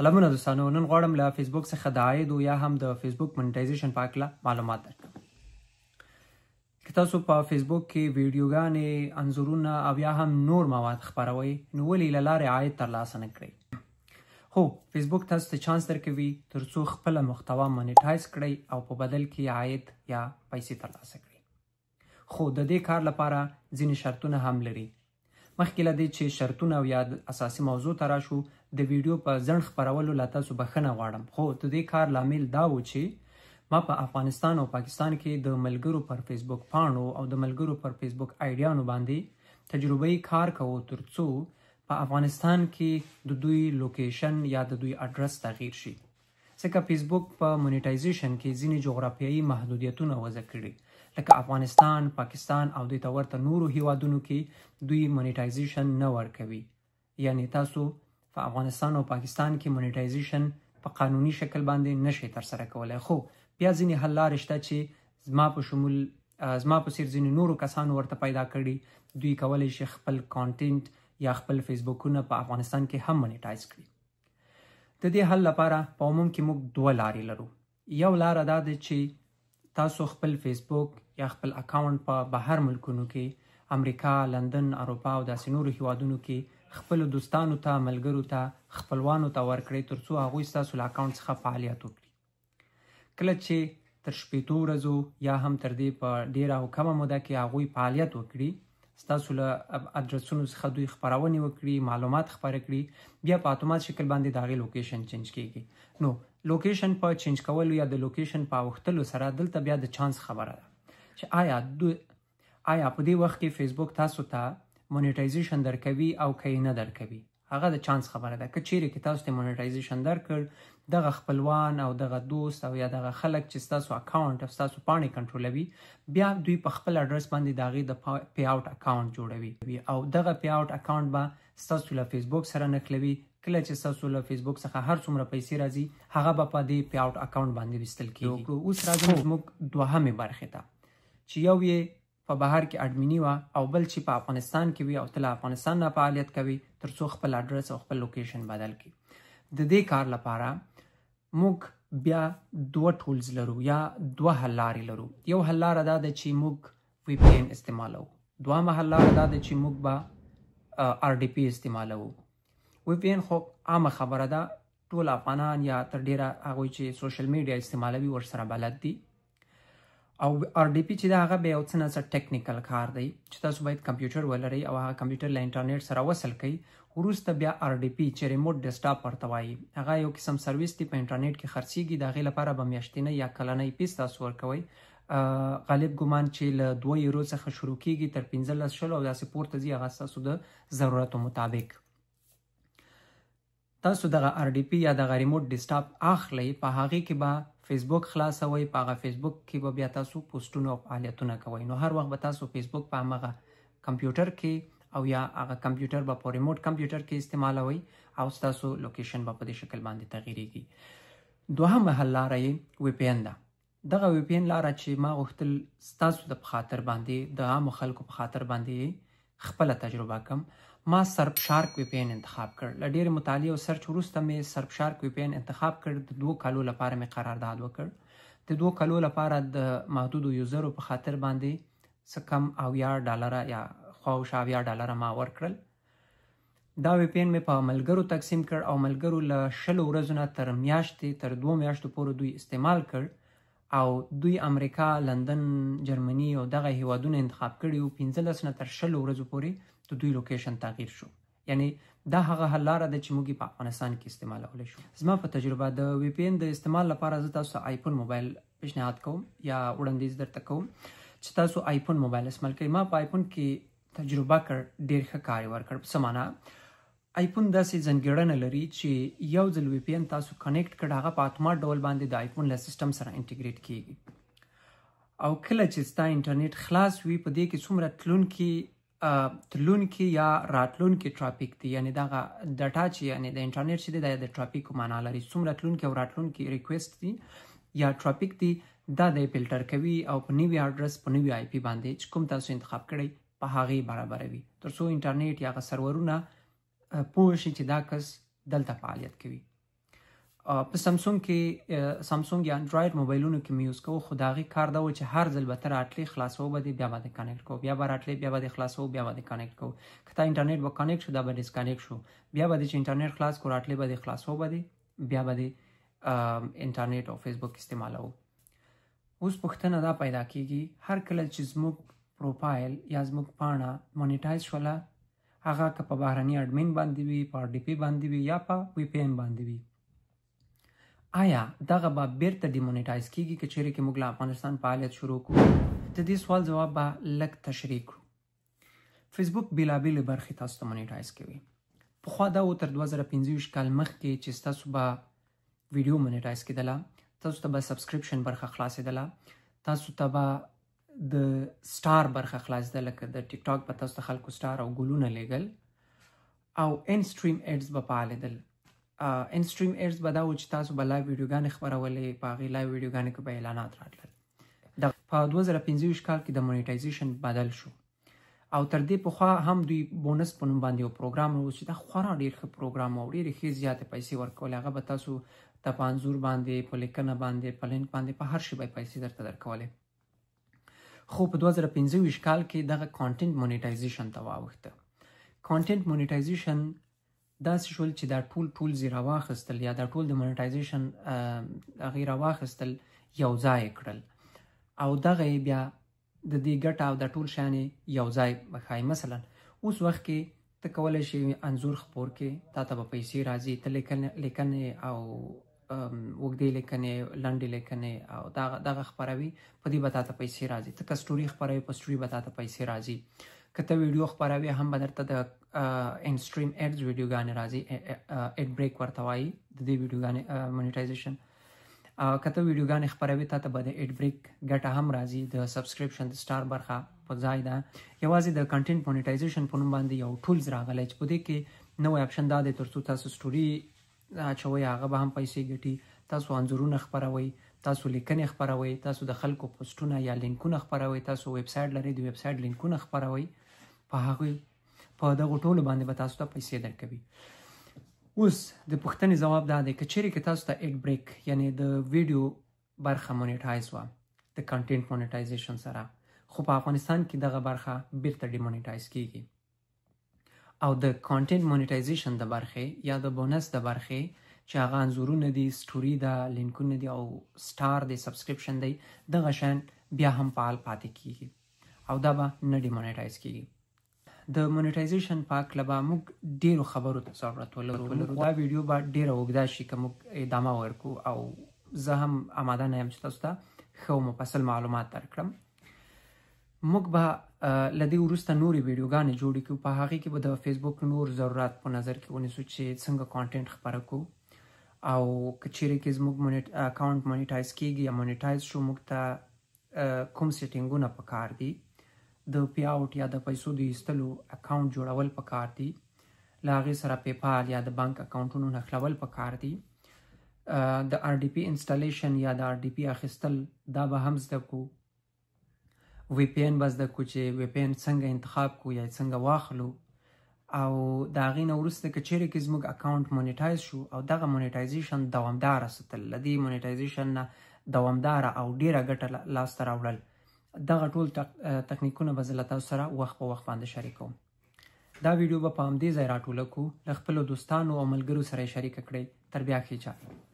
سلامونه دوستانو، نن غواړم له فیسبوک څخه د عاید یا هم د فیسبوک منیټایزیشن په اړه معلومات درکړم. که تاسو په فیسبوک کې ویډیوګانې، انځورونه او یا هم نور مواد خپروئ نو ولې له لارې عاید ترلاسه نه کړئ؟ هو، فیسبوک تاسو ته چانس درکوي ترڅو خپله محتوا منیټایز کړئ او په بدل کې عاید یا پیسې ترلاسه کړئ. خو د دې کار لپاره ځینې شرطونه هم لري. مخکې له دې چې شرطونه او یا اساسي موضوع ته راشو، د ویډیو په ځنډ خپرولو له تاسو بخښنه غواړم. خو د دې کار لامل دا و چې ما په افغانستان او پاکستان کې د ملګرو پر فیسبوک پاڼو او د ملګرو پر فیسبوک آیډیانو باندې تجربه‌ای کار کوو ترڅو په افغانستان کې د دوی لوکیشن یا د دوی اډرس تغییر شي. ځکه فیسبوک په مونیټایزیشن کې ځینې جغرافیایي محدودیتونه وضع کړي، لکه افغانستان، پاکستان او دوی ته ورته نورو هیوادونو کې دوی مونیټایزیشن نه ورکوي. یعنی تاسو په افغانستان او پاکستان کې مونیټایزیشن په قانوني شکل باندې نشئ ترسره کولی. خو بیا ځینې حل لارې شته چې زما په څیر ځینې نورو کسانو ورته پیدا کړي. دوی کولی شي خپل کانټینټ یا خپل فیسبوکونه په افغانستان کې هم مونیټایز کړي. د دې حل لپاره په عموم کې موږ دوه لارې لرو. یو لاره دا ده چې تاسو خپل فیسبوک یا خپل اکاونټ په بهر ملکونو کې، امریکا، لندن، اروپا او داسې نورو هیوادونو کې خپل دوستانو ته، ملګرو ته، خپلوانو ته ورکړئ ترڅو هغوی ستاسو له اکاونټ څخه فعالیت وکړي. کله چې تر 15 ورځو یا هم تر دې په ډیره او کمه موده کې هغوی فعالیت وکړي، ستاسو له اډرسونو څخه دوی خپرونې وکړي، معلومات خپاره کړي، بیا په اتومات شکل باندې د هغې لوکیشن چینج کیږي. نو لوکیشن په چینج کولو یا د لوکیشن په اوښتلو سره دلته بیا د چانس خبره ده چې آیا په دې وخت کې فیسبوک تاسو ته مونیټایزیشن درکوي او که یې نه درکوي. هغه د چانس خبره ده. که چیرې کې تاسو ته مونیټایزیشن درکړ، دغه خپلوان او دغه دوست او یا دغه خلک چې ستاسو اکاونټ او ستاسو پاڼې کنټرولوي، بیا دوی په خپل اډرس باندې د هغې د پی آوټ اکاونټ جوړوي او دغه پی آوټ اکاونټ به ستاسو له فیسبوک سره نښلوي. کله چې ستاسو له فیسبوک څخه هر څومره پیسې راځي هغه به په دې پی آوټ اکاونټ باندې ویستل کیږي. اوس راځم زموږ دوهمې برخې ته چې یو یې په بهر کې اډمیني وه او بل چې په افغانستان کې وي او ته له افغانستان نه فعالیت کوي ترڅو خپل اډرس او خپل لوکیشن بدل کړي. د دې کار لپاره موږ بیا دوه ټولز لرو یا دوه حل لارې لرو. یو حل لاره دا ده چې موږ وی پی این استعمالوو. دوهمه حل لاره دا ده چې موږ به آر ډي پي استعمالوو. وی پی این خو عامه خبره ده، ټول افغانان یا تر ډیره هغوی چې سوشل میډیا استعمالوي ورسره بلد دي. او آر ډي پي چې ده هغه بیا یو څه نه څه ټیکنیکل کار دی چې تاسو باید کمپیوټر ولرئ او هغه کمپیوټر له انټرنیټ سره وصل کړئ. وروسته بیا آر ډي پي چې ریموټ ډیسکټاپ ورته وایي، هغه یو قسم سرویس دی په انټرنیټ کې خرڅیږي. د هغې لپاره به میاشتنی یا کلنی فیس تاسو ورکوئ. غالب ګمان چې له 2 یورو څخه شروع کیږي تر 15 او داسې پورته ځي، هغه ستاسو د ضرورتو مطابق. تاسو دغه آر ډي پي یا دغه ریموټ ډیسکټاپ اخلئ، په هغې کې به فیسبوک خلاصوئ، په هغه فیسبوک کې به بیا تاسو پوسټونه او فعالیتونه کوئ. نو هر وخت به تاسو فیسبوک په همغه کمپیوټر کې او یا هغه کمپیوټر به په ریموټ کمپیوټر کې استعمالوئ او ستاسو لوکیشن به په دې شکل باندې تغییریږي. دوهمه حل لاره یې وی پی این ده. دغه وی پی این لاره چې ما غوښتل ستاسو د خاطر باندې، د عامو خلکو په خاطر باندې خپله تجربه کم، ما سرپ شارک وی پی این انتخاب کړ. له ډېرې مطالعې او سرچ وروسته مې سرپ شارک وی پی این انتخاب کړ. د 2 کالو لپاره مې قرارداد وکړ. د 2 کالو لپاره د محدودو یوزرو په خاطر باندې څه کم $80 یا خواوشا $80 ما ورکړل. دا وی پی این مې په ملګرو تقسیم کړ او ملګرو له 20 ورځو نه تر میاشتې، تر 2 میاشتو پورې دوی استعمال کړ او دوی امریکا، لندن، جرمني او دغه هیوادونه انتخاب کړي وو. 15 نه تر 20 ورځو پورې د دوی لوکیشن تغییر شو. یعنی دا هغه حل لاره ده چې موږ په افغانستان کې استعمالولی شو. زما په تجربه د وی پی این د استعمال لپاره زه تاسو آیفون موبایل پیشنهاد کوم یا وړاندیز درته کوم چې تاسو آیفون موبایل استعمال کړئ. ما په آیفون کې تجربه کړ، ډېر ښه کار یې ورکړ. څه معنا؟ آیفون داسې ځانګړنه لري چې یو ځل وی پی این تاسو کنیکټ کړ، هغه په اتومات ډول باندې د آیفون له سیسټم سره انټیګریټ کیږي. او کله چې ستا انټرنیټ خلاص وي، په دې کې څومره تلونکي یا راتلونکي ټرافیک دی، یعنی دغه ډاټا چې یعنی د انټرنیټ چې دی دا د ټرافیک معنا لري. څومره تلونکي او راتلونکي ریکویسټ دي یا ټرافیک دی، دا د فلټر کوي او په نوي اډرس، په نوي آی پی باندې چې کوم تاسو انتخاب کړئ په هغې برابروي ترڅو انټرنیټ یا هغه سرورونه پوه شي چې دا کس دلته فعالیت کوي. په سامسونګ کې سامسونګ یا انډراید موبایلونو کې مې یوز کوو، خو د هغې کار دا و چې هر ځل به ته راتلې خلاصو به دې بیا به دې کنیکټ کوو، بیا به راتلې بیا به دې خلاصو بیا به دې کنیکټ کوو. که تا انټرنیټ به کنیکټ شو دا به ډسکنیکټ شو، بیا به دې چې انټرنیټ خلاص کړو راتلې به دې خلاصو به دې بیا به دې انټرنیټ او فیسبوک استعمالوو. اوس پوښتنه دا پیدا کېږي هر کله چې زموږ پروفایل یا زموږ پاڼه مونیټایز شوله، هغه که په بهرني اډمین باندې وي، په RDP باندې وي یا په VPN باندې وي، آیا دغه به بیرته ډیمونیټایز کیږي که چیرې کې موږ له افغانستان فعالیت شروع کړو؟ د دې سوال جواب به لږ تشریح کړو. فیسبوک بېلابېلې برخې تاسو ته مونیټایز کوي. پخوا دا و تر 2025 کال مخکې چې ستاسو به ویډیو مونیټایز کېدله، تاسو ته به سبسکرپشن برخه خلاصېدله، تاسو ته به د سټار برخه خلاصېده، لکه د ټیک ټاک به تاسو ته خلکو سټار او ګلونه لیږل، او انسټریم ایډز به فعالېدل. انسټریم ایډز به دا و چې تاسو به لایو ویډیوګانې خپرولې، په هغې لایو ویډیوګانې کې به اعلانات راتلل. په 2025 کال کې د مونیټایزیشن بدل شو، او تر دې پخوا هم دوی بونس په نوم باندې یو پروګرام و چې دا خورا ډېر ښه پروګرام و، ډېرې ښې زیاتې پیسې ورکولې. هغه به تاسو ته په انځور باندې، په لیکنه باندې، په لینک باندې، په هر شي به پیسې درته درکولې. خو په 2025 کال کې دغه کانټینټ مونیټایزیشن ته واوښته. کانټینټ مونیټایزیشن داسې شول چې دا ټول زی راواخیستل یا دا ټول د مونیټایزیشن هغې راواخیستل یو ځای کړل، او دغه یې بیا د دې ګټه او د ټول شیان یو ځای ښایي. مثلا اوس وخت کې ته کولی شي انځور خپور کې، تا ته به پیسې راځي، ته لیکنې او اوږدې لیکنې، لنډې لیکنې او دغه خپروي، په دې به تا ته پیسې راځي. ته که سټوري خپروي، په سټوري به تا ته پیسې راځي. که ته ویډیو خپروي هم به درته د انسټریم ایډز ویډیوګانې راځي، ایډ بریک ورته وایي د دې ویډیوګانې مونیټایزیشن. که ته ویډیوګانې خپروي تا ته به د ایډ بریک ګټه هم راځي. د سبسکرپشن د سټار برخه په ځای ده. یوازې د کنټینټ مونیټایزیشن په نوم باندې یو ټولز راغلی چې په دې کې نوی اپشن دا دی تر څو تاسو سټوري اچوئ هغه به هم پیسې ګټي، تاسو انځورونه خپروئ، تاسو لیکنې خپروئ، تاسو د خلکو پوسټونه یا لینکونه خپروئ، تاسو ویب سایټ لرئ د ویب سایټ لینکونه خپروئ، په هغوی په دغو ټولو باندې به تاسو ته پیسې درکوي. اوس د پوښتنې ځواب دا دی که چیرې که تاسو ته ایډ بریک یعنی د ویډیو برخه مونیټایز وه د کنټینټ مونیټایزیشن سره، خو په افغانستان کې دغه برخه بیرته ډیمونیټایز کیږي، او د کنټینټ مونیټایزیشن د برخې یا د بونس د برخې چې هغه انځورونه دي، سټوري ده، لینکونه دي او سټار دی، سبسکرپشن دی، دغه شیان بیا هم فعال پاتې کیږي او دا به نه ډیمونیټایز کیږي. د مونیټایزیشن په هکله به موږ ډېرو خبرو ته ضرورت ولرو. دا ویډیو به ډېره اوږده شي که موږ ادامه ورکړو، او زه هم آماده نه یم چې تاسو ته ښه او مفصل معلومات درکړم. موږ به له دې وروسته نورې ویډیوګانې جوړې کړو، په هغې کې به د فیسبوک نور ضرورت په نظر کې ونیسو چې څنګه کانټینټ خپره کړو، او که چیرې کې زموږ اکاونټ مونیټایز کیږي یا مونیټایز شو، موږ ته کوم سیټینګونه پکار دي، د پی آوټ یا د پیسو د ایستلو اکاونټ جوړول پکار دي، له هغې سره پیپال یا د بانک اکاونټونو نښلول پکار دي، د RDP انسټالیشن یا د RDP اخیستل دا به هم زده کړو، VPN به زده کړو چې VPN څنګه انتخاب کړو یا څنګه واخلو، او د هغې نه وروسته که چیرې کې زموږ اکاونټ مونیټایز شو او دغه مونیټایزیشن دوامداره ساتل، له دې مونیټایزیشن نه دوامداره او ډیره ګټه لاسته راوړل، دغه ټول تکنیکونه به زه له تاسو سره وخت په وخت باندې شریکوم. دا ویډیو به په همدې ځای راټوله کړو، له خپلو دوستانو او ملګرو سره یې شریکه کړئ. تر بیا ښې چاره.